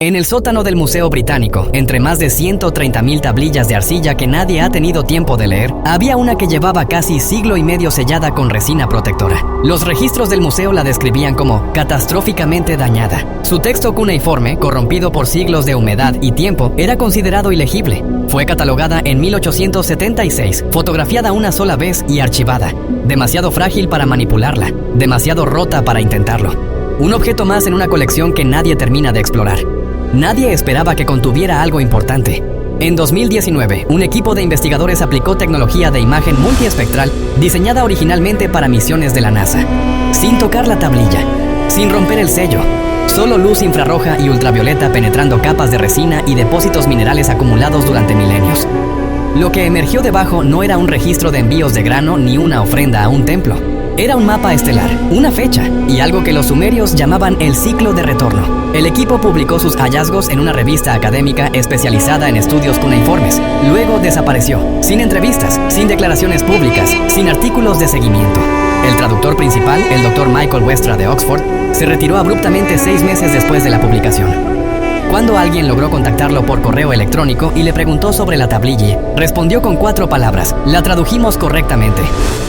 En el sótano del Museo Británico, entre más de 130,000 tablillas de arcilla que nadie ha tenido tiempo de leer, había una que llevaba casi siglo y medio sellada con resina protectora. Los registros del museo la describían como catastróficamente dañada. Su texto cuneiforme, corrompido por siglos de humedad y tiempo, era considerado ilegible. Fue catalogada en 1876, fotografiada una sola vez y archivada. Demasiado frágil para manipularla, demasiado rota para intentarlo. Un objeto más en una colección que nadie termina de explorar. Nadie esperaba que contuviera algo importante. En 2019, un equipo de investigadores aplicó tecnología de imagen multiespectral diseñada originalmente para misiones de la NASA. Sin tocar la tablilla, sin romper el sello, solo luz infrarroja y ultravioleta penetrando capas de resina y depósitos minerales acumulados durante milenios. Lo que emergió debajo no era un registro de envíos de grano ni una ofrenda a un templo. Era un mapa estelar, una fecha y algo que los sumerios llamaban el ciclo de retorno. El equipo publicó sus hallazgos en una revista académica especializada en estudios cuneiformes. Luego desapareció, sin entrevistas, sin declaraciones públicas, sin artículos de seguimiento. El traductor principal, el Dr. Michael Westra de Oxford, se retiró abruptamente 6 meses después de la publicación. Cuando alguien logró contactarlo por correo electrónico y le preguntó sobre la tablilla, respondió con 4 palabras. La tradujimos correctamente.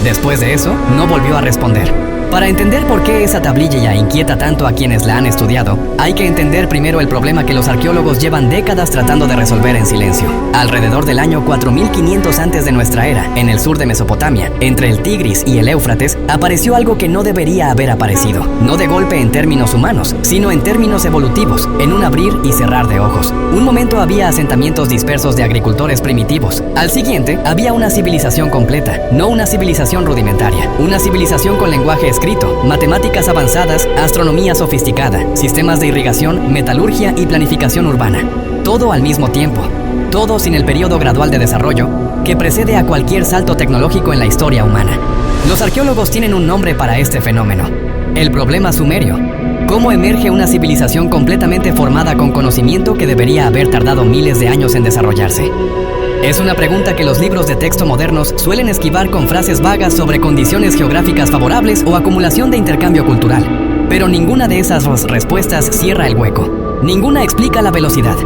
Después de eso, no volvió a responder. Para entender por qué esa tablilla inquieta tanto a quienes la han estudiado, hay que entender primero el problema que los arqueólogos llevan décadas tratando de resolver en silencio. Alrededor del año 4500 antes de nuestra era, en el sur de Mesopotamia, entre el Tigris y el Éufrates, apareció algo que no debería haber aparecido. No de golpe en términos humanos, sino en términos evolutivos, en un abrir y cerrar de ojos. Un momento había asentamientos dispersos de agricultores primitivos. Al siguiente, había una civilización completa, no una civilización rudimentaria. Una civilización con lenguaje escrito, matemáticas avanzadas, astronomía sofisticada, sistemas de irrigación, metalurgia y planificación urbana. Todo al mismo tiempo. Todo sin el periodo gradual de desarrollo que precede a cualquier salto tecnológico en la historia humana. Los arqueólogos tienen un nombre para este fenómeno: el problema sumerio. ¿Cómo emerge una civilización completamente formada con conocimiento que debería haber tardado miles de años en desarrollarse? Es una pregunta que los libros de texto modernos suelen esquivar con frases vagas sobre condiciones geográficas favorables o acumulación de intercambio cultural. Pero ninguna de esas respuestas cierra el hueco. Ninguna explica la velocidad.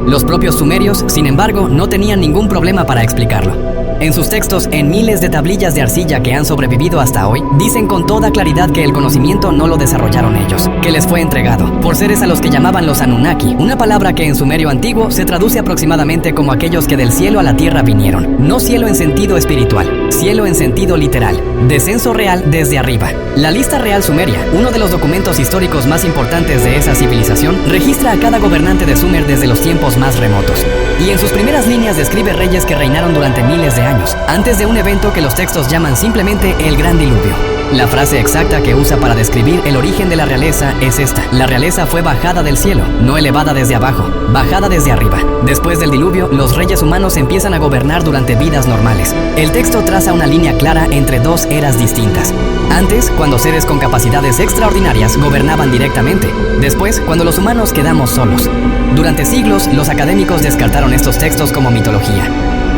Los propios sumerios, sin embargo, no tenían ningún problema para explicarlo. En sus textos, en miles de tablillas de arcilla que han sobrevivido hasta hoy, dicen con toda claridad que el conocimiento no lo desarrollaron ellos, que les fue entregado por seres a los que llamaban los Anunnaki, una palabra que en sumerio antiguo se traduce aproximadamente como aquellos que del cielo a la tierra vinieron. No cielo en sentido espiritual, cielo en sentido literal, descenso real desde arriba. La lista real sumeria, uno de los documentos históricos más importantes de esa civilización, registra a cada gobernante de Sumer desde los tiempos más remotos. Y en sus primeras líneas describe reyes que reinaron durante miles de años, antes de un evento que los textos llaman simplemente el Gran Diluvio. La frase exacta que usa para describir el origen de la realeza es esta: la realeza fue bajada del cielo, no elevada desde abajo, bajada desde arriba. Después del diluvio, los reyes humanos empiezan a gobernar durante vidas normales. El texto traza una línea clara entre 2 eras distintas. Antes, cuando seres con capacidades extraordinarias gobernaban directamente. Después, cuando los humanos quedamos solos. Durante siglos, los académicos descartaron estos textos como mitología.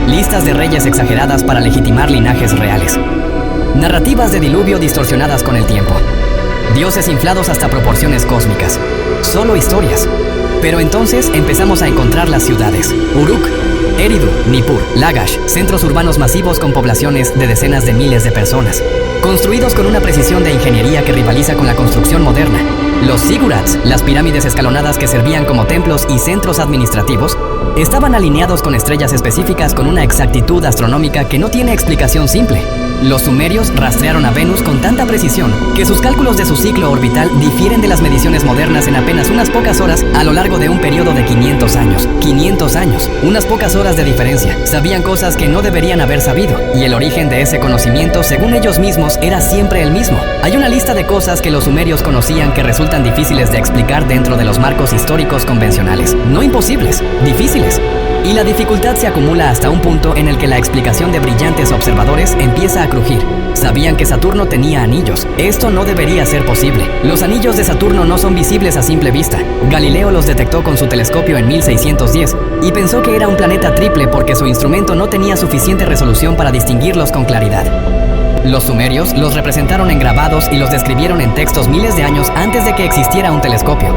Listas de reyes exageradas para legitimar linajes reales. Narrativas de diluvio distorsionadas con el tiempo. Dioses inflados hasta proporciones cósmicas. Solo historias. Pero entonces empezamos a encontrar las ciudades. Uruk, Eridu, Nippur, Lagash, centros urbanos masivos con poblaciones de decenas de miles de personas, construidos con una precisión de ingeniería que rivaliza con la construcción moderna. Los zigurats, las pirámides escalonadas que servían como templos y centros administrativos, estaban alineados con estrellas específicas con una exactitud astronómica que no tiene explicación simple. Los sumerios rastrearon a Venus con tanta precisión que sus cálculos de su ciclo orbital difieren de las mediciones modernas en apenas unas pocas horas a lo largo de un periodo de 500 años. 500 años, unas pocas horas de diferencia. Sabían cosas que no deberían haber sabido, y el origen de ese conocimiento, según ellos mismos, era siempre el mismo. Hay una lista de cosas que los sumerios conocían que resultan difíciles de explicar dentro de los marcos históricos convencionales. No imposibles, difíciles. Y la dificultad se acumula hasta un punto en el que la explicación de brillantes observadores empieza a crujir. Sabían que Saturno tenía anillos. Esto no debería ser posible. Los anillos de Saturno no son visibles a simple vista. Galileo los detectó con su telescopio en 1610 y pensó que era un planeta triple porque su instrumento no tenía suficiente resolución para distinguirlos con claridad. Los sumerios los representaron en grabados y los describieron en textos miles de años antes de que existiera un telescopio.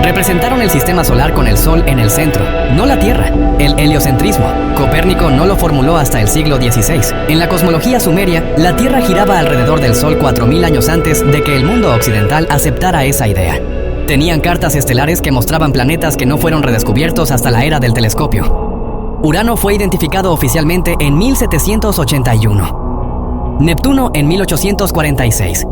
Representaron el sistema solar con el Sol en el centro, no la Tierra, el heliocentrismo. Copérnico no lo formuló hasta el siglo XVI. En la cosmología sumeria, la Tierra giraba alrededor del Sol 4000 años antes de que el mundo occidental aceptara esa idea. Tenían cartas estelares que mostraban planetas que no fueron redescubiertos hasta la era del telescopio. Urano fue identificado oficialmente en 1781. Neptuno en 1846.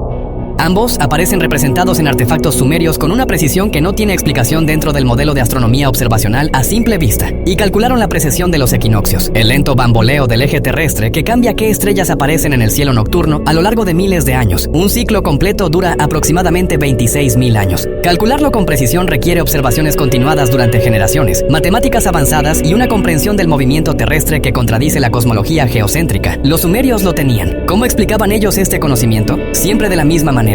Ambos aparecen representados en artefactos sumerios con una precisión que no tiene explicación dentro del modelo de astronomía observacional a simple vista, y calcularon la precesión de los equinoccios, el lento bamboleo del eje terrestre que cambia qué estrellas aparecen en el cielo nocturno a lo largo de miles de años. Un ciclo completo dura aproximadamente 26.000 años. Calcularlo con precisión requiere observaciones continuadas durante generaciones, matemáticas avanzadas y una comprensión del movimiento terrestre que contradice la cosmología geocéntrica. Los sumerios lo tenían. ¿Cómo explicaban ellos este conocimiento? Siempre de la misma manera.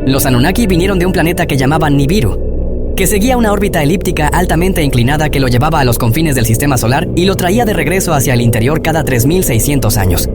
Los Anunnaki vinieron de un planeta que llamaban Nibiru, que seguía una órbita elíptica altamente inclinada que lo llevaba a los confines del sistema solar y lo traía de regreso hacia el interior cada 3600 años.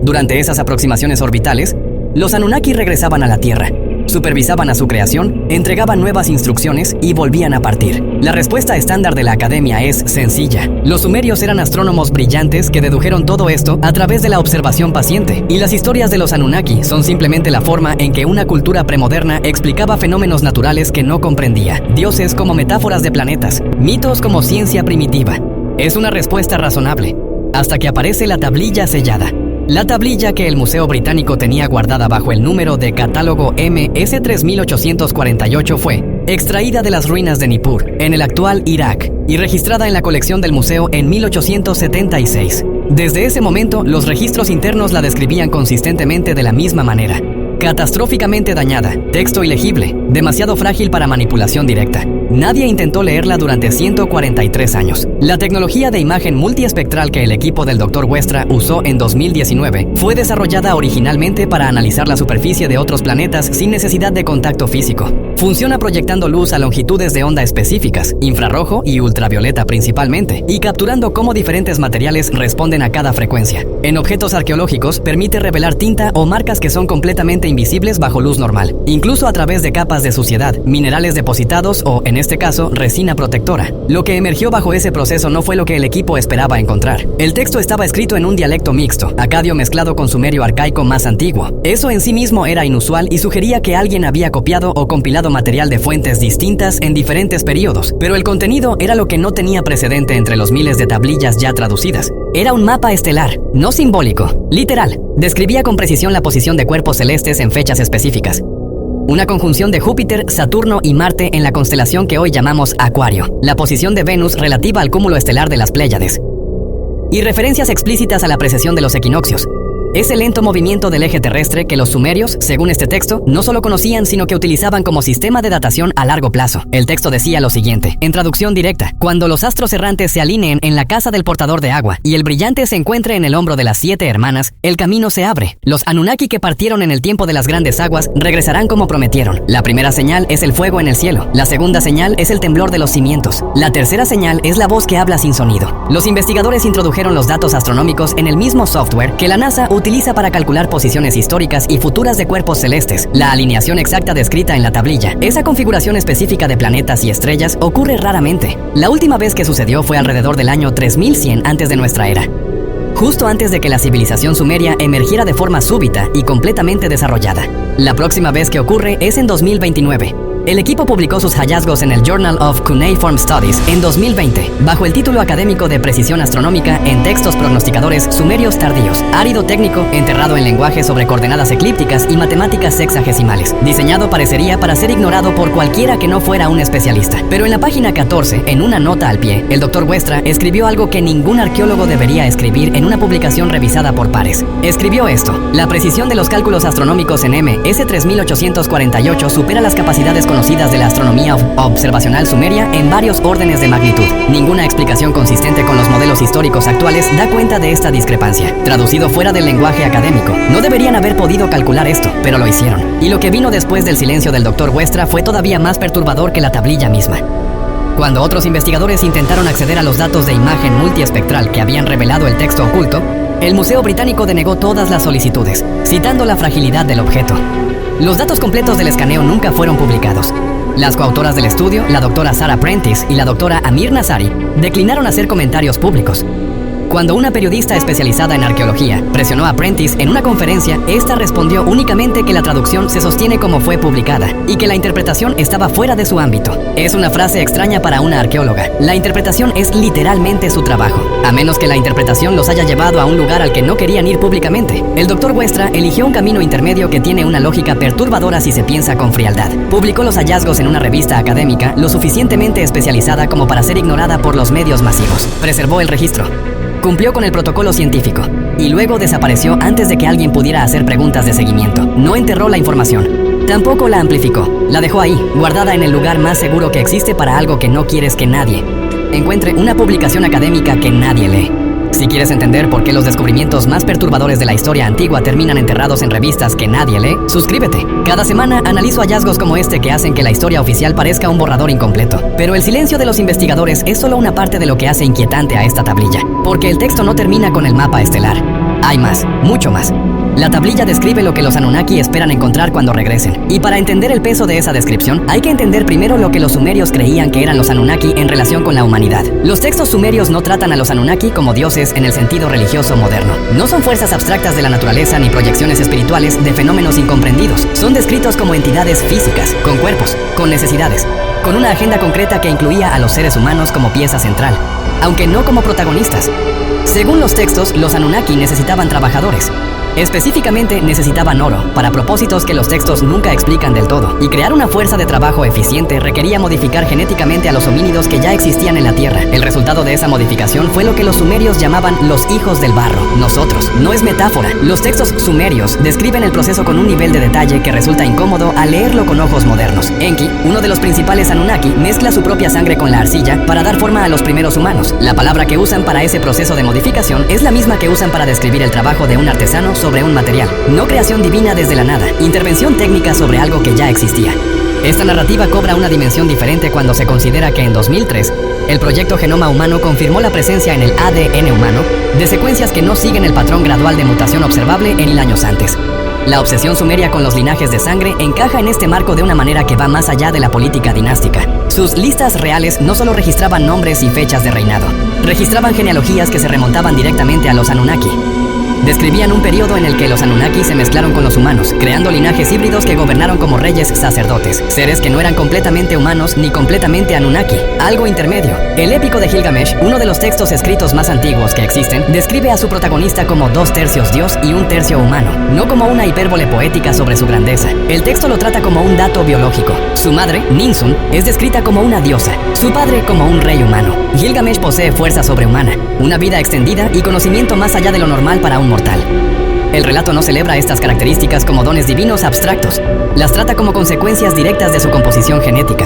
Durante esas aproximaciones orbitales, los Anunnaki regresaban a la Tierra, supervisaban a su creación, entregaban nuevas instrucciones y volvían a partir. La respuesta estándar de la academia es sencilla. Los sumerios eran astrónomos brillantes que dedujeron todo esto a través de la observación paciente, y las historias de los Anunnaki son simplemente la forma en que una cultura premoderna explicaba fenómenos naturales que no comprendía, dioses como metáforas de planetas, mitos como ciencia primitiva. Es una respuesta razonable, hasta que aparece la tablilla sellada. La tablilla que el Museo Británico tenía guardada bajo el número de catálogo MS3848 fue extraída de las ruinas de Nippur, en el actual Irak, y registrada en la colección del museo en 1876. Desde ese momento, los registros internos la describían consistentemente de la misma manera. Catastróficamente dañada, texto ilegible, demasiado frágil para manipulación directa. Nadie intentó leerla durante 143 años. La tecnología de imagen multiespectral que el equipo del Dr. Westra usó en 2019 fue desarrollada originalmente para analizar la superficie de otros planetas sin necesidad de contacto físico. Funciona proyectando luz a longitudes de onda específicas, infrarrojo y ultravioleta principalmente, y capturando cómo diferentes materiales responden a cada frecuencia. En objetos arqueológicos permite revelar tinta o marcas que son completamente invisibles bajo luz normal, incluso a través de capas de suciedad, minerales depositados o, en este caso, resina protectora. Lo que emergió bajo ese proceso no fue lo que el equipo esperaba encontrar. El texto estaba escrito en un dialecto mixto, acadio mezclado con sumerio arcaico más antiguo. Eso en sí mismo era inusual y sugería que alguien había copiado o compilado material de fuentes distintas en diferentes periodos, pero el contenido era lo que no tenía precedente entre los miles de tablillas ya traducidas. Era un mapa estelar, no simbólico, literal. Describía con precisión la posición de cuerpos celestes en fechas específicas. Una conjunción de Júpiter, Saturno y Marte en la constelación que hoy llamamos Acuario, la posición de Venus relativa al cúmulo estelar de las Pléyades, y referencias explícitas a la precesión de los equinoccios. Ese lento movimiento del eje terrestre que los sumerios, según este texto, no solo conocían, sino que utilizaban como sistema de datación a largo plazo. El texto decía lo siguiente, en traducción directa: cuando los astros errantes se alineen en la casa del portador de agua y el brillante se encuentre en el hombro de las 7 hermanas, el camino se abre. Los Anunnaki que partieron en el tiempo de las grandes aguas regresarán como prometieron. La primera señal es el fuego en el cielo. La segunda señal es el temblor de los cimientos. La tercera señal es la voz que habla sin sonido. Los investigadores introdujeron los datos astronómicos en el mismo software que la NASA utiliza para calcular posiciones históricas y futuras de cuerpos celestes. La alineación exacta descrita en la tablilla. Esa configuración específica de planetas y estrellas ocurre raramente. La última vez que sucedió fue alrededor del año 3100 antes de nuestra era, justo antes de que la civilización sumeria emergiera de forma súbita y completamente desarrollada. La próxima vez que ocurre es en 2029. El equipo publicó sus hallazgos en el Journal of Cuneiform Studies en 2020, bajo el título académico de Precisión Astronómica en Textos Prognosticadores Sumerios Tardíos, árido técnico enterrado en lenguaje sobre coordenadas eclípticas y matemáticas sexagesimales. Diseñado parecería para ser ignorado por cualquiera que no fuera un especialista. Pero en la página 14, en una nota al pie, el Dr. Westra escribió algo que ningún arqueólogo debería escribir en una publicación revisada por pares. Escribió esto: la precisión de los cálculos astronómicos en MS3848 supera las capacidades conocidas de la astronomía observacional sumeria en varios órdenes de magnitud. Ninguna explicación consistente con los modelos históricos actuales da cuenta de esta discrepancia. Traducido fuera del lenguaje académico, no deberían haber podido calcular esto, pero lo hicieron. Y lo que vino después del silencio del Dr. Westra fue todavía más perturbador que la tablilla misma. Cuando otros investigadores intentaron acceder a los datos de imagen multiespectral que habían revelado el texto oculto, El Museo Británico denegó todas las solicitudes, citando la fragilidad del objeto. Los datos completos del escaneo nunca fueron publicados. Las coautoras del estudio, la doctora Sarah Prentice y la doctora Amir Nasari, declinaron hacer comentarios públicos. Cuando una periodista especializada en arqueología presionó a Prentice en una conferencia, esta respondió únicamente que la traducción se sostiene como fue publicada y que la interpretación estaba fuera de su ámbito. Es una frase extraña para una arqueóloga. La interpretación es literalmente su trabajo, a menos que la interpretación los haya llevado a un lugar al que no querían ir públicamente. El Dr. Westra eligió un camino intermedio que tiene una lógica perturbadora si se piensa con frialdad. Publicó los hallazgos en una revista académica lo suficientemente especializada como para ser ignorada por los medios masivos. Preservó el registro. Cumplió con el protocolo científico y luego desapareció antes de que alguien pudiera hacer preguntas de seguimiento. No enterró la información. Tampoco la amplificó. La dejó ahí, guardada en el lugar más seguro que existe para algo que no quieres que nadie encuentre, una publicación académica que nadie lee. Si quieres entender por qué los descubrimientos más perturbadores de la historia antigua terminan enterrados en revistas que nadie lee, suscríbete. Cada semana analizo hallazgos como este que hacen que la historia oficial parezca un borrador incompleto. Pero el silencio de los investigadores es solo una parte de lo que hace inquietante a esta tablilla, porque el texto no termina con el mapa estelar. Hay más, mucho más. La tablilla describe lo que los Anunnaki esperan encontrar cuando regresen. Y para entender el peso de esa descripción, hay que entender primero lo que los sumerios creían que eran los Anunnaki en relación con la humanidad. Los textos sumerios no tratan a los Anunnaki como dioses en el sentido religioso moderno. No son fuerzas abstractas de la naturaleza ni proyecciones espirituales de fenómenos incomprendidos. Son descritos como entidades físicas, con cuerpos, con necesidades, con una agenda concreta que incluía a los seres humanos como pieza central, aunque no como protagonistas. Según los textos, los Anunnaki necesitaban trabajadores. Específicamente necesitaban oro, para propósitos que los textos nunca explican del todo, y crear una fuerza de trabajo eficiente requería modificar genéticamente a los homínidos que ya existían en la Tierra. El resultado de esa modificación fue lo que los sumerios llamaban los hijos del barro, nosotros. No es metáfora. Los textos sumerios describen el proceso con un nivel de detalle que resulta incómodo al leerlo con ojos modernos. Enki, uno de los principales Anunnaki, mezcla su propia sangre con la arcilla para dar forma a los primeros humanos. La palabra que usan para ese proceso de modificación es la misma que usan para describir el trabajo de un artesano sobre un material. No creación divina desde la nada, intervención técnica sobre algo que ya existía. Esta narrativa cobra una dimensión diferente cuando se considera que en 2003, el proyecto Genoma Humano confirmó la presencia en el ADN humano de secuencias que no siguen el patrón gradual de mutación observable en 1000 años antes. La obsesión sumeria con los linajes de sangre encaja en este marco de una manera que va más allá de la política dinástica. Sus listas reales no solo registraban nombres y fechas de reinado, registraban genealogías que se remontaban directamente a los Anunnaki. Describían un periodo en el que los Anunnaki se mezclaron con los humanos, creando linajes híbridos que gobernaron como reyes sacerdotes, seres que no eran completamente humanos ni completamente Anunnaki, algo intermedio. El épico de Gilgamesh, uno de los textos escritos más antiguos que existen, describe a su protagonista como 2/3 dios y 1/3 humano, no como una hipérbole poética sobre su grandeza. El texto lo trata como un dato biológico. Su madre, Ninsun, es descrita como una diosa, su padre como un rey humano. Gilgamesh posee fuerza sobrehumana, una vida extendida y conocimiento más allá de lo normal para un mortal. El relato no celebra estas características como dones divinos abstractos, las trata como consecuencias directas de su composición genética.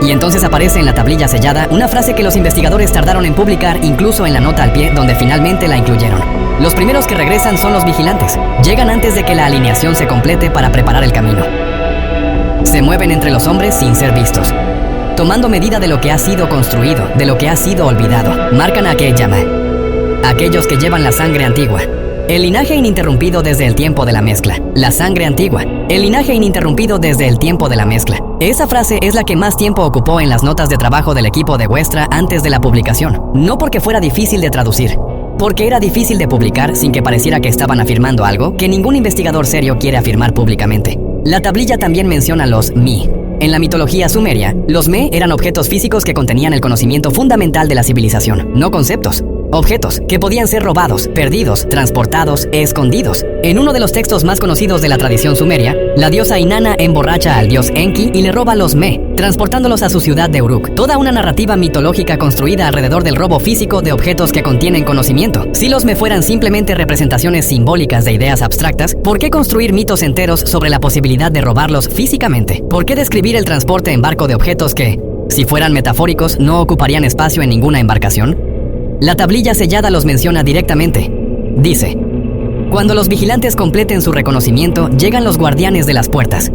Y entonces aparece en la tablilla sellada una frase que los investigadores tardaron en publicar, incluso en la nota al pie donde finalmente la incluyeron. Los primeros que regresan son los vigilantes. Llegan antes de que la alineación se complete para preparar el camino. Se mueven entre los hombres sin ser vistos, tomando medida de lo que ha sido construido, de lo que ha sido olvidado. Marcan a Keyama, aquellos que llevan la sangre antigua. El linaje ininterrumpido desde el tiempo de la mezcla. La sangre antigua. El linaje ininterrumpido desde el tiempo de la mezcla. Esa frase es la que más tiempo ocupó en las notas de trabajo del equipo de Westra antes de la publicación. No porque fuera difícil de traducir, porque era difícil de publicar sin que pareciera que estaban afirmando algo que ningún investigador serio quiere afirmar públicamente. La tablilla también menciona los Mi. En la mitología sumeria, los Me eran objetos físicos que contenían el conocimiento fundamental de la civilización, no conceptos. Objetos que podían ser robados, perdidos, transportados, escondidos. En uno de los textos más conocidos de la tradición sumeria, la diosa Inanna emborracha al dios Enki y le roba los Me, transportándolos a su ciudad de Uruk. Toda una narrativa mitológica construida alrededor del robo físico de objetos que contienen conocimiento. Si los Me fueran simplemente representaciones simbólicas de ideas abstractas, ¿por qué construir mitos enteros sobre la posibilidad de robarlos físicamente? ¿Por qué describir el transporte en barco de objetos que, si fueran metafóricos, no ocuparían espacio en ninguna embarcación? La tablilla sellada los menciona directamente. Dice: cuando los vigilantes completen su reconocimiento, llegan los guardianes de las puertas.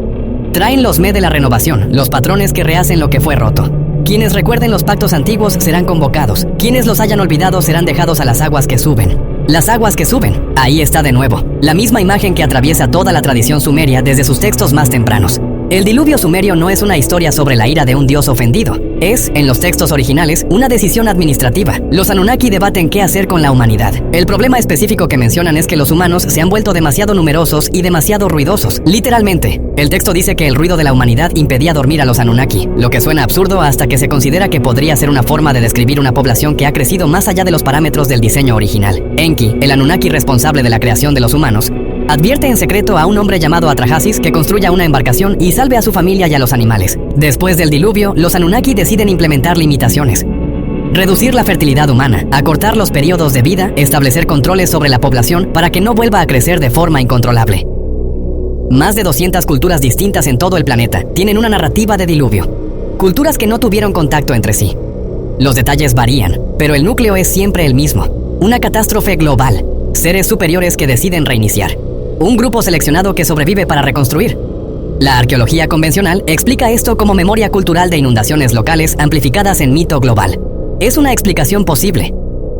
Traen los Me de la renovación, los patrones que rehacen lo que fue roto. Quienes recuerden los pactos antiguos serán convocados. Quienes los hayan olvidado serán dejados a las aguas que suben. Las aguas que suben. Ahí está de nuevo. La misma imagen que atraviesa toda la tradición sumeria desde sus textos más tempranos. El diluvio sumerio no es una historia sobre la ira de un dios ofendido. Es, en los textos originales, una decisión administrativa. Los Anunnaki debaten qué hacer con la humanidad. El problema específico que mencionan es que los humanos se han vuelto demasiado numerosos y demasiado ruidosos. Literalmente, el texto dice que el ruido de la humanidad impedía dormir a los Anunnaki, lo que suena absurdo hasta que se considera que podría ser una forma de describir una población que ha crecido más allá de los parámetros del diseño original. Enki, el Anunnaki responsable de la creación de los humanos, advierte en secreto a un hombre llamado Atrahasis que construya una embarcación y salve a su familia y a los animales. Después del diluvio, los Anunnaki deciden implementar limitaciones. Reducir la fertilidad humana, acortar los periodos de vida, establecer controles sobre la población para que no vuelva a crecer de forma incontrolable. Más de 200 culturas distintas en todo el planeta tienen una narrativa de diluvio. Culturas que no tuvieron contacto entre sí. Los detalles varían, pero el núcleo es siempre el mismo. Una catástrofe global. Seres superiores que deciden reiniciar. Un grupo seleccionado que sobrevive para reconstruir. La arqueología convencional explica esto como memoria cultural de inundaciones locales amplificadas en mito global. Es una explicación posible,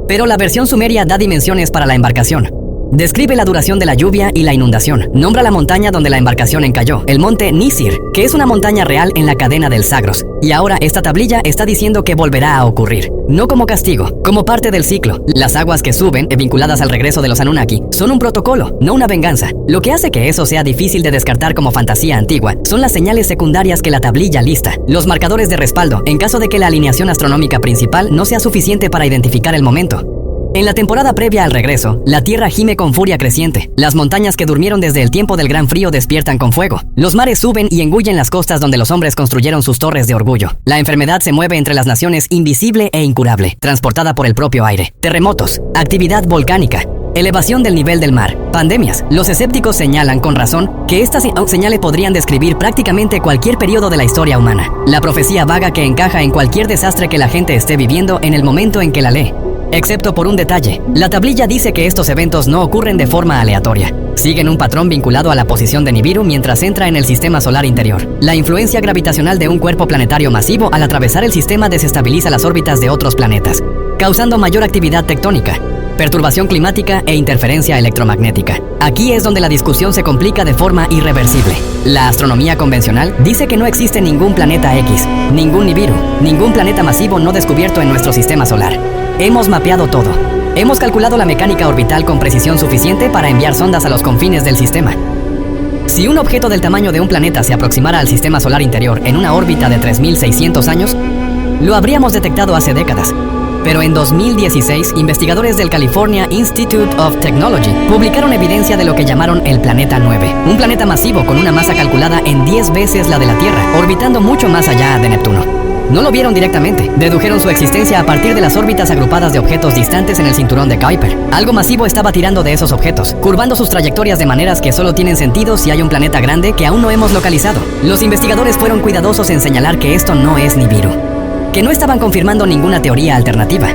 pero la versión sumeria da dimensiones para la embarcación. Describe la duración de la lluvia y la inundación. Nombra la montaña donde la embarcación encalló, el monte Nisir, que es una montaña real en la cadena del Zagros. Y ahora esta tablilla está diciendo que volverá a ocurrir. No como castigo, como parte del ciclo. Las aguas que suben, vinculadas al regreso de los Anunnaki, son un protocolo, no una venganza. Lo que hace que eso sea difícil de descartar como fantasía antigua son las señales secundarias que la tablilla lista, los marcadores de respaldo, en caso de que la alineación astronómica principal no sea suficiente para identificar el momento. En la temporada previa al regreso, la Tierra gime con furia creciente. Las montañas que durmieron desde el tiempo del gran frío despiertan con fuego. Los mares suben y engullen las costas donde los hombres construyeron sus torres de orgullo. La enfermedad se mueve entre las naciones invisible e incurable, transportada por el propio aire. Terremotos, actividad volcánica, elevación del nivel del mar, pandemias. Los escépticos señalan con razón que estas señales podrían describir prácticamente cualquier periodo de la historia humana. La profecía vaga que encaja en cualquier desastre que la gente esté viviendo en el momento en que la lee. Excepto por un detalle, la tablilla dice que estos eventos no ocurren de forma aleatoria. Siguen un patrón vinculado a la posición de Nibiru mientras entra en el sistema solar interior. La influencia gravitacional de un cuerpo planetario masivo al atravesar el sistema desestabiliza las órbitas de otros planetas, causando mayor actividad tectónica, perturbación climática e interferencia electromagnética. Aquí es donde la discusión se complica de forma irreversible. La astronomía convencional dice que no existe ningún planeta X, ningún Nibiru, ningún planeta masivo no descubierto en nuestro sistema solar. Hemos mapeado todo. Hemos calculado la mecánica orbital con precisión suficiente para enviar sondas a los confines del sistema. Si un objeto del tamaño de un planeta se aproximara al sistema solar interior en una órbita de 3.600 años, lo habríamos detectado hace décadas. Pero en 2016, investigadores del California Institute of Technology publicaron evidencia de lo que llamaron el Planeta 9, un planeta masivo con una masa calculada en 10 veces la de la Tierra, orbitando mucho más allá de Neptuno. No lo vieron directamente, dedujeron su existencia a partir de las órbitas agrupadas de objetos distantes en el cinturón de Kuiper. Algo masivo estaba tirando de esos objetos, curvando sus trayectorias de maneras que solo tienen sentido si hay un planeta grande que aún no hemos localizado. Los investigadores fueron cuidadosos en señalar que esto no es Nibiru, que no estaban confirmando ninguna teoría alternativa,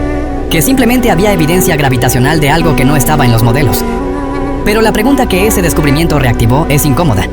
que simplemente había evidencia gravitacional de algo que no estaba en los modelos. Pero la pregunta que ese descubrimiento reactivó es incómoda.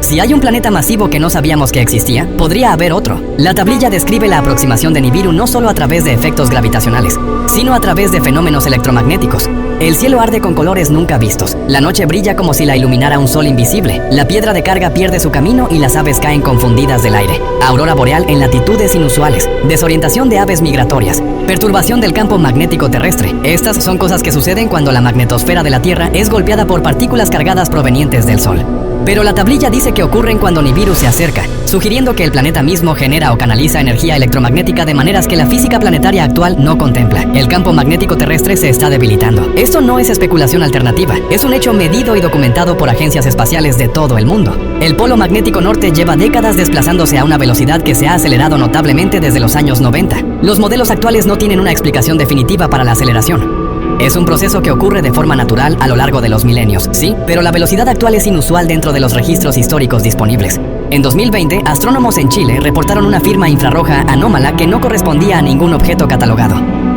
Si hay un planeta masivo que no sabíamos que existía, podría haber otro. La tablilla describe la aproximación de Nibiru no solo a través de efectos gravitacionales, sino a través de fenómenos electromagnéticos. El cielo arde con colores nunca vistos. La noche brilla como si la iluminara un sol invisible. La piedra de carga pierde su camino y las aves caen confundidas del aire. Aurora boreal en latitudes inusuales. Desorientación de aves migratorias. Perturbación del campo magnético terrestre. Estas son cosas que suceden cuando la magnetosfera de la Tierra es golpeada por partículas cargadas provenientes del Sol. Pero la tablilla dice que ocurren cuando Nibiru se acerca, sugiriendo que el planeta mismo genera o canaliza energía electromagnética de maneras que la física planetaria actual no contempla. El campo magnético terrestre se está debilitando. Esto no es especulación alternativa, es un hecho medido y documentado por agencias espaciales de todo el mundo. El polo magnético norte lleva décadas desplazándose a una velocidad que se ha acelerado notablemente desde los años 90. Los modelos actuales no tienen una explicación definitiva para la aceleración. Es un proceso que ocurre de forma natural a lo largo de los milenios, sí, pero la velocidad actual es inusual dentro de los registros históricos disponibles. En 2020, astrónomos en Chile reportaron una firma infrarroja anómala que no correspondía a ningún objeto catalogado.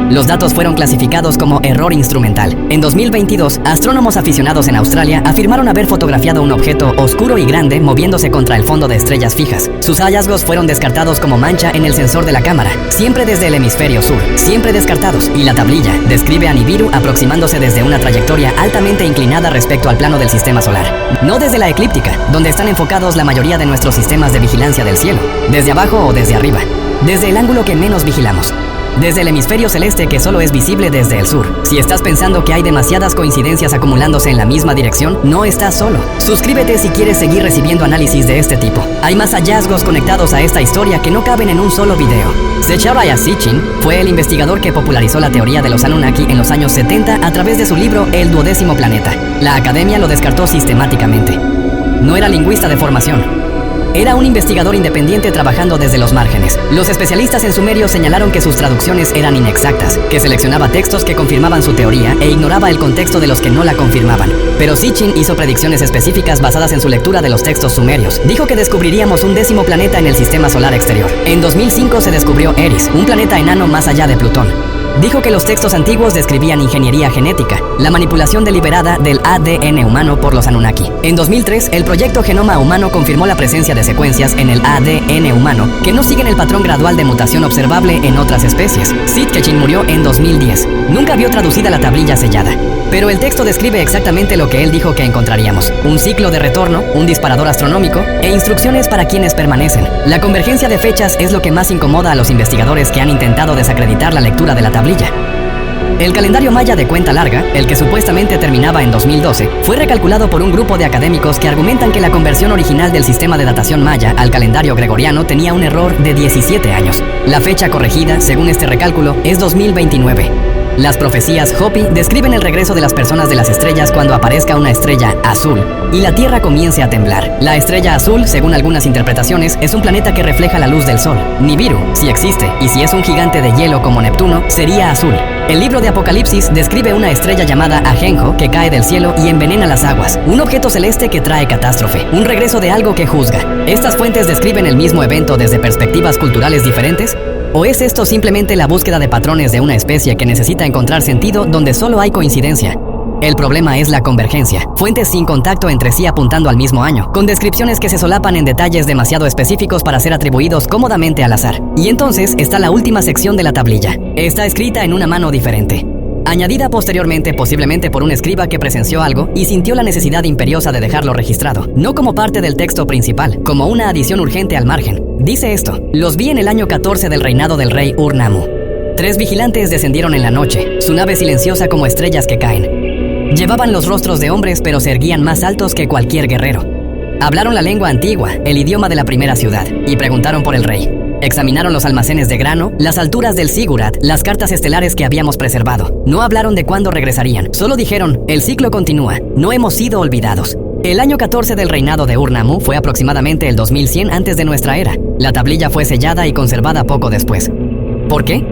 Los datos fueron clasificados como error instrumental. En 2022, astrónomos aficionados en Australia afirmaron haber fotografiado un objeto oscuro y grande moviéndose contra el fondo de estrellas fijas. Sus hallazgos fueron descartados como mancha en el sensor de la cámara, siempre desde el hemisferio sur, siempre descartados. Y la tablilla describe a Nibiru aproximándose desde una trayectoria altamente inclinada respecto al plano del sistema solar. No desde la eclíptica, donde están enfocados la mayoría de nuestros sistemas de vigilancia del cielo, desde abajo o desde arriba, desde el ángulo que menos vigilamos. Desde el hemisferio celeste que solo es visible desde el sur. Si estás pensando que hay demasiadas coincidencias acumulándose en la misma dirección, no estás solo. Suscríbete si quieres seguir recibiendo análisis de este tipo. Hay más hallazgos conectados a esta historia que no caben en un solo video. Zecharia Sitchin fue el investigador que popularizó la teoría de los Anunnaki en los años 70 a través de su libro El 12º planeta. La academia lo descartó sistemáticamente. No era lingüista de formación. Era un investigador independiente trabajando desde los márgenes. Los especialistas en sumerio señalaron que sus traducciones eran inexactas, que seleccionaba textos que confirmaban su teoría e ignoraba el contexto de los que no la confirmaban. Pero Sitchin hizo predicciones específicas basadas en su lectura de los textos sumerios. Dijo que descubriríamos un 10º planeta en el sistema solar exterior. En 2005 se descubrió Eris, un planeta enano más allá de Plutón. Dijo que los textos antiguos describían ingeniería genética, la manipulación deliberada del ADN humano por los Anunnaki. En 2003, el proyecto Genoma Humano confirmó la presencia de secuencias en el ADN humano que no siguen el patrón gradual de mutación observable en otras especies. Sitchin murió en 2010. Nunca vio traducida la tablilla sellada. Pero el texto describe exactamente lo que él dijo que encontraríamos: un ciclo de retorno, un disparador astronómico e instrucciones para quienes permanecen. La convergencia de fechas es lo que más incomoda a los investigadores que han intentado desacreditar la lectura de la tablilla. El calendario maya de cuenta larga, el que supuestamente terminaba en 2012, fue recalculado por un grupo de académicos que argumentan que la conversión original del sistema de datación maya al calendario gregoriano tenía un error de 17 años. La fecha corregida, según este recálculo, es 2029. Las profecías Hopi describen el regreso de las personas de las estrellas cuando aparezca una estrella azul y la Tierra comience a temblar. La estrella azul, según algunas interpretaciones, es un planeta que refleja la luz del Sol. Nibiru, si existe, y si es un gigante de hielo como Neptuno, sería azul. El libro de Apocalipsis describe una estrella llamada Ajenjo que cae del cielo y envenena las aguas, un objeto celeste que trae catástrofe, un regreso de algo que juzga. ¿Estas fuentes describen el mismo evento desde perspectivas culturales diferentes? ¿O es esto simplemente la búsqueda de patrones de una especie que necesita encontrar sentido donde solo hay coincidencia? El problema es la convergencia, fuentes sin contacto entre sí apuntando al mismo año, con descripciones que se solapan en detalles demasiado específicos para ser atribuidos cómodamente al azar. Y entonces está la última sección de la tablilla. Está escrita en una mano diferente, añadida posteriormente posiblemente por un escriba que presenció algo y sintió la necesidad imperiosa de dejarlo registrado, no como parte del texto principal, como una adición urgente al margen. Dice esto: los vi en el año 14 del reinado del rey Ur-Nammu. 3 vigilantes descendieron en la noche, su nave silenciosa como estrellas que caen. Llevaban los rostros de hombres, pero se erguían más altos que cualquier guerrero. Hablaron la lengua antigua, el idioma de la primera ciudad, y preguntaron por el rey. Examinaron los almacenes de grano, las alturas del Zigurat, las cartas estelares que habíamos preservado. No hablaron de cuándo regresarían, solo dijeron: el ciclo continúa, no hemos sido olvidados. El año 14 del reinado de Ur-Nammu fue aproximadamente el 2100 antes de nuestra era. La tablilla fue sellada y conservada poco después. ¿Por qué?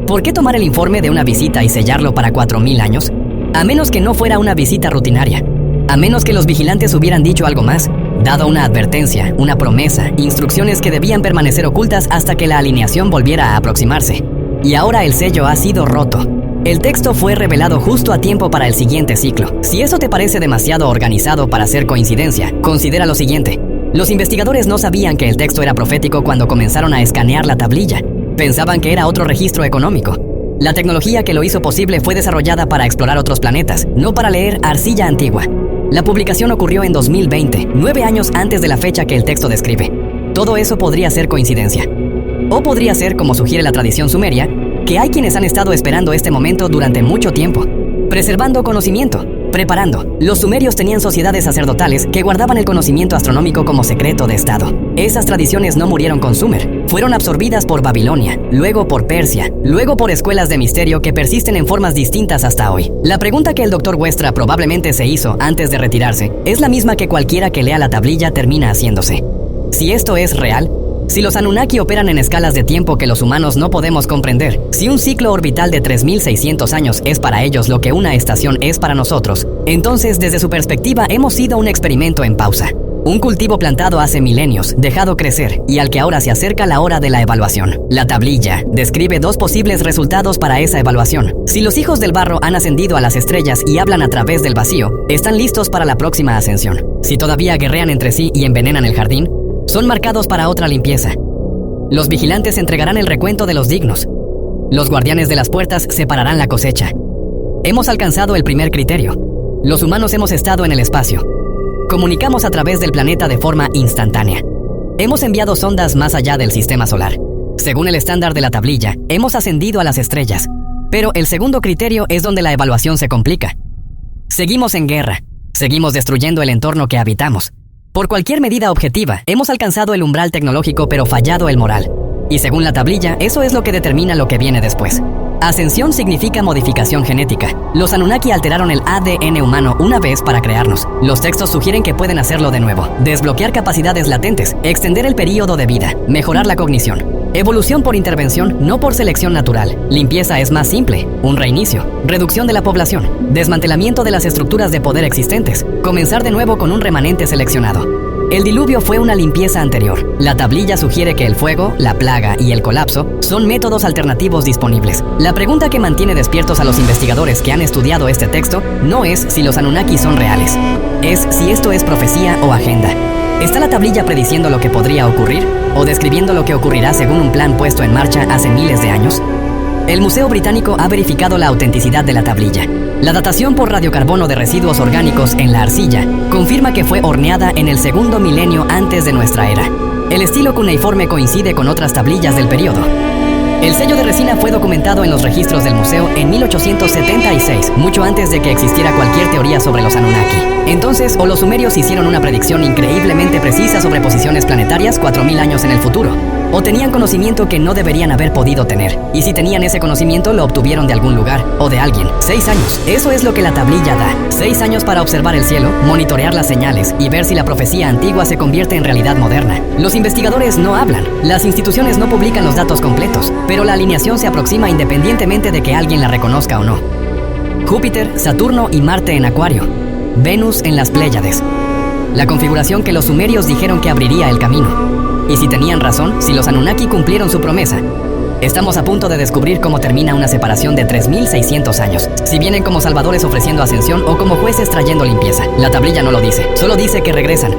¿Por qué tomar el informe de una visita y sellarlo para 4000 años? A menos que no fuera una visita rutinaria. A menos que los vigilantes hubieran dicho algo más, dado una advertencia, una promesa, instrucciones que debían permanecer ocultas hasta que la alineación volviera a aproximarse. Y ahora el sello ha sido roto. El texto fue revelado justo a tiempo para el siguiente ciclo. Si eso te parece demasiado organizado para ser coincidencia, considera lo siguiente. Los investigadores no sabían que el texto era profético cuando comenzaron a escanear la tablilla. Pensaban que era otro registro económico. La tecnología que lo hizo posible fue desarrollada para explorar otros planetas, no para leer arcilla antigua. La publicación ocurrió en 2020, 9 años antes de la fecha que el texto describe. Todo eso podría ser coincidencia. O podría ser, como sugiere la tradición sumeria, que hay quienes han estado esperando este momento durante mucho tiempo, preservando conocimiento, preparando. Los sumerios tenían sociedades sacerdotales que guardaban el conocimiento astronómico como secreto de Estado. Esas tradiciones no murieron con Sumer, fueron absorbidas por Babilonia, luego por Persia, luego por escuelas de misterio que persisten en formas distintas hasta hoy. La pregunta que el Dr. Westra probablemente se hizo antes de retirarse es la misma que cualquiera que lea la tablilla termina haciéndose. Si esto es real, si los Anunnaki operan en escalas de tiempo que los humanos no podemos comprender, si un ciclo orbital de 3600 años es para ellos lo que una estación es para nosotros, entonces desde su perspectiva hemos sido un experimento en pausa. Un cultivo plantado hace milenios, dejado crecer, y al que ahora se acerca la hora de la evaluación. La tablilla describe 2 posibles resultados para esa evaluación. Si los hijos del barro han ascendido a las estrellas y hablan a través del vacío, están listos para la próxima ascensión. Si todavía guerrean entre sí y envenenan el jardín, son marcados para otra limpieza. Los vigilantes entregarán el recuento de los dignos. Los guardianes de las puertas separarán la cosecha. Hemos alcanzado el primer criterio. Los humanos hemos estado en el espacio. Comunicamos a través del planeta de forma instantánea. Hemos enviado sondas más allá del sistema solar. Según el estándar de la tablilla, hemos ascendido a las estrellas. Pero el segundo criterio es donde la evaluación se complica. Seguimos en guerra. Seguimos destruyendo el entorno que habitamos. Por cualquier medida objetiva, hemos alcanzado el umbral tecnológico pero fallado el moral. Y según la tablilla, eso es lo que determina lo que viene después. Ascensión significa modificación genética. Los Anunnaki alteraron el ADN humano una vez para crearnos. Los textos sugieren que pueden hacerlo de nuevo. Desbloquear capacidades latentes, extender el período de vida, mejorar la cognición. Evolución por intervención, no por selección natural. Limpieza es más simple, un reinicio. Reducción de la población, desmantelamiento de las estructuras de poder existentes. Comenzar de nuevo con un remanente seleccionado. El diluvio fue una limpieza anterior. La tablilla sugiere que el fuego, la plaga y el colapso son métodos alternativos disponibles. La pregunta que mantiene despiertos a los investigadores que han estudiado este texto no es si los Anunnaki son reales, es si esto es profecía o agenda. ¿Está la tablilla prediciendo lo que podría ocurrir o describiendo lo que ocurrirá según un plan puesto en marcha hace miles de años? El Museo Británico ha verificado la autenticidad de la tablilla. La datación por radiocarbono de residuos orgánicos en la arcilla confirma que fue horneada en el 2º milenio antes de nuestra era. El estilo cuneiforme coincide con otras tablillas del periodo. El sello de resina fue documentado en los registros del museo en 1876, mucho antes de que existiera cualquier teoría sobre los Anunnaki. Entonces, o los sumerios hicieron una predicción increíblemente precisa sobre posiciones planetarias 4000 años en el futuro, o tenían conocimiento que no deberían haber podido tener, y si tenían ese conocimiento lo obtuvieron de algún lugar o de alguien. 6 años, eso es lo que la tablilla da. 6 años para observar el cielo, monitorear las señales y ver si la profecía antigua se convierte en realidad moderna. Los investigadores no hablan, las instituciones no publican los datos completos, pero la alineación se aproxima independientemente de que alguien la reconozca o no. Júpiter, Saturno y Marte en Acuario. Venus en las Pléyades. La configuración que los sumerios dijeron que abriría el camino. Y si tenían razón, si los Anunnaki cumplieron su promesa, estamos a punto de descubrir cómo termina una separación de 3600 años. Si vienen como salvadores ofreciendo ascensión o como jueces trayendo limpieza. La tablilla no lo dice, solo dice que regresan.